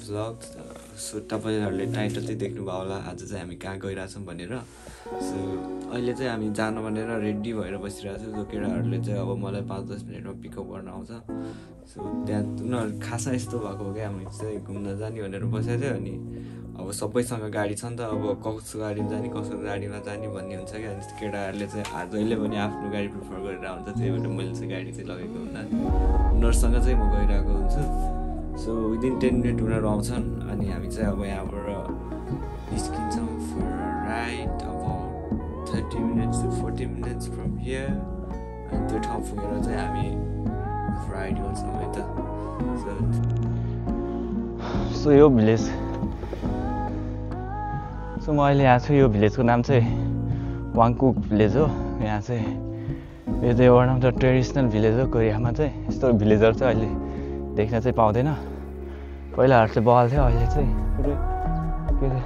vlog. So तपाईहरुले title चाहिँ देख्नुभयो होला आज चाहिँ हामी कहाँ गइराछौं भनेर. सो अहिले चाहिँ हामी जान भनेर रेडी भएर बसिरहेको छौं. जो केटाहरुले चाहिँ अब मलाई 5-10 मिनेटमा पिकअप गर्न आउँछ. सो त्यहाँ उनीहरु खासमा यस्तो भएको हो कि हामी चाहिँ घुम्न जाने भनेर बसेको थियो. अनि अब सबैसँग गाडी छ नि त. अब कसको गाडीमा जाने कसको गाडीमा जाने भन्ने हुन्छ कि. अनि केटाहरुले चाहिँ जहिले पनि आफ्नो गाडी प्रिफर गरेर आउँछ. त्यही भएर मैले चाहिँ गाडी चाहिँ लगेको हुन्न. उनीहरुसँग चाहिँ म गइरहेको हुन्छु. सो विदिन 10 मिनट उनीहरु आउँछन्. अनि हामी चाहिँ अब यहाँबाट निस्किन्छौँ for ride about 30 minutes to 40 minutes from here. अनि त्यो ठाउँ पुगेर चाहिँ हामी राइड गर्छौँ है त. सो यो भिलेज, सो म अहिले यहाँ छु. यो भिलेजको नाम चाहिँ वाङकुक भिलेज हो. यहाँ चाहिँ यो चाहिँ one of the traditional village हो. कोरियामा चाहिँ यस्तो भिलेजहरू चाहिँ अहिले देख्न चाहिँ पाउँदैन. पहिलाहरू चाहिँ बल थियो, अहिले चाहिँ पुरै के अरे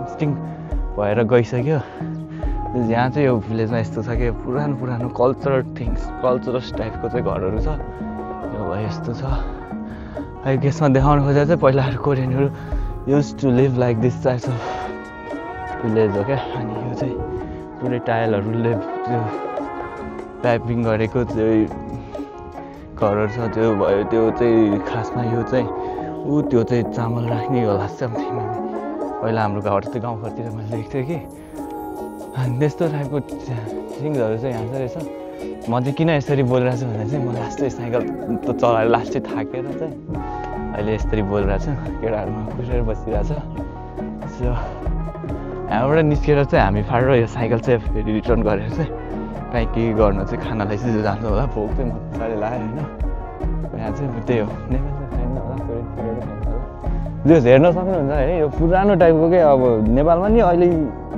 एक्सटिङ भएर गइसक्यो. यहाँ चाहिँ यो भिलेजमा यस्तो छ कि पुरानो पुरानो कल्चरस टाइपको चाहिँ घरहरू छ. यो भयो यस्तो छ. अहिले यसमा देखाउन खोजेको चाहिँ पहिलाहरू कोरियनहरू use to live like this types of village हो क्या. अनि यो चाहिँ पुरै टाइलहरूले त्यो टाइपिङ गरेको चाहिँ घरहरू छ. त्यो भयो त्यो चाहिँ खासमा यो चाहिँ त्यो चाहिँ चामल राख्ने होला समथिङ. पहिला हाम्रो गाउँघरतिर मैले देखेको थिएँ कि. अनि त्यस्तो टाइपको थिङ्सहरू चाहिँ यहाँ चाहिँ रहेछ. म चाहिँ किन यसरी बोलिरहेको छु भने चाहिँ म लास्टै साइकल त चलाएर लास्टै थाकेर चाहिँ अहिले यसरी बोलिरहेको छु. केटाहरूमा कुरेर बसिरहेको छ. सो यहाँबाट निस्केर चाहिँ हामी फाटेर यो साइकल चाहिँ फेरि रिटर्न गरेर चाहिँ कहीँ के गर्न चाहिँ खानालाई चाहिँ जान्छ होला. भोक चाहिँ मजाले लाग्यो होइन. यहाँ चाहिँ त्यही हो. नेपालमा खाइन्न होला, कोरियन खाइन्छ होला. त्यो हेर्न सक्नुहुन्छ है. यो पुरानो टाइपको के. अब नेपालमा नि अहिले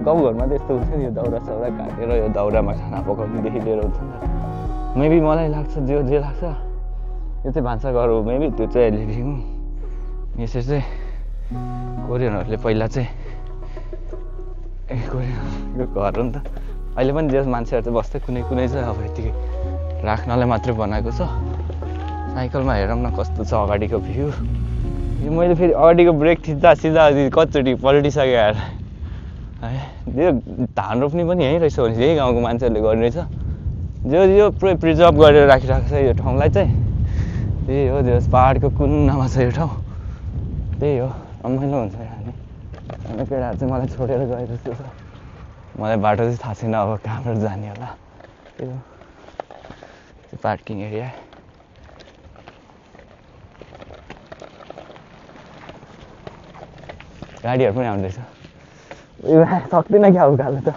गाउँघरमा त यस्तो हुन्छ नि. यो दाउरा साउरा काटेर यो दाउरामा खाना पकाउनुदेखि लिएर हुन्छ नि. मेबी मलाई लाग्छ जे लाग्छ यो चाहिँ भान्साघर हो. मेबी त्यो चाहिँ लिभिङ हो. यसरी चाहिँ कोरियनहरूले पहिला चाहिँ कोरियनको घर हो नि त. अहिले पनि जे मान्छेहरू चाहिँ बस्दै कुनै चाहिँ अब यतिकै राख्नलाई मात्रै बनाएको छ. साइकलमा हेरौँ न कस्तो छ अगाडिको भ्यू. यो मैले फेरि अगाडिको ब्रेक थिच्दा सिधा कतिचोटि पल्टिसक्यो यार है. यो धान रोप्ने पनि यहीँ रहेछ भने यही गाउँको मान्छेहरूले गर्ने रहेछ. यो पुरै प्रिजर्भ गरेर राखिरहेको छ यो ठाउँलाई चाहिँ. त्यही हो. त्यो पाहाडको कुन्नामा छ यो ठाउँ. त्यही हो. रमाइलो हुन्छ यहाँ. अनि केटाहरू चाहिँ मलाई छोडेर गए जस्तो छ. मलाई बाटो चाहिँ थाहा छैन अब कहाँबाट जाने होला. त्यही हो. त्यो पार्किङ एरिया. गाडीहरू पनि आउँदैछ. सक्दैन क्या उकालो त.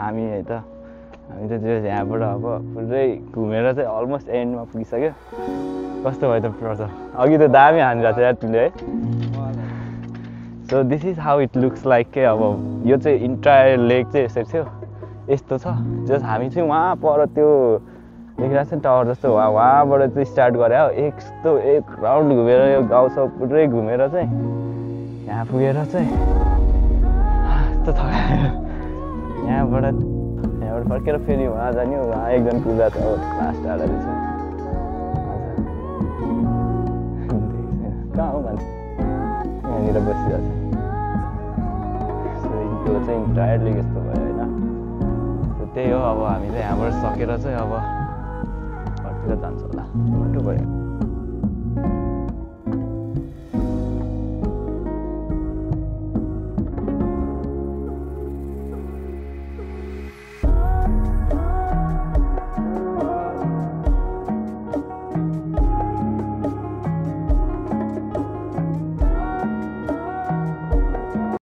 हामी है त. हामी त त्यो यहाँबाट अब पुरै घुमेर चाहिँ अलमोस्ट एन्डमा पुगिसक्यो. कस्तो भयो त प्रच? अघि त दामी हानिरहेको छ यार तिमीले है. So this is how it looks like के. अब यो चाहिँ इन्टायर लेक चाहिँ यसरी थियो. यस्तो छ. जस्ट हामी चाहिँ वहाँ पर त्यो देखिरहेको छ नि टावर जस्तो. वहाँबाट चाहिँ स्टार्ट गरे हो. एक राउन्ड घुमेर यो गाउँ सब पुरै घुमेर चाहिँ यहाँ पुगेर चाहिँ यस्तो थकायो. यहाँबाट फर्केर फेरि वहाँ जाने हो. वहाँ एकजना पूजा छ. अब लास्ट टाढा रहेछ. कहाँ हो मान्छे? यहाँनिर बसिरहेको छ. त्यो चाहिँ इन्टायरली यस्तो भयो होइन. त्यही हो. अब हामी चाहिँ यहाँबाट सकेर चाहिँ अब घरतिर जान्छ होला. बाटो भयो.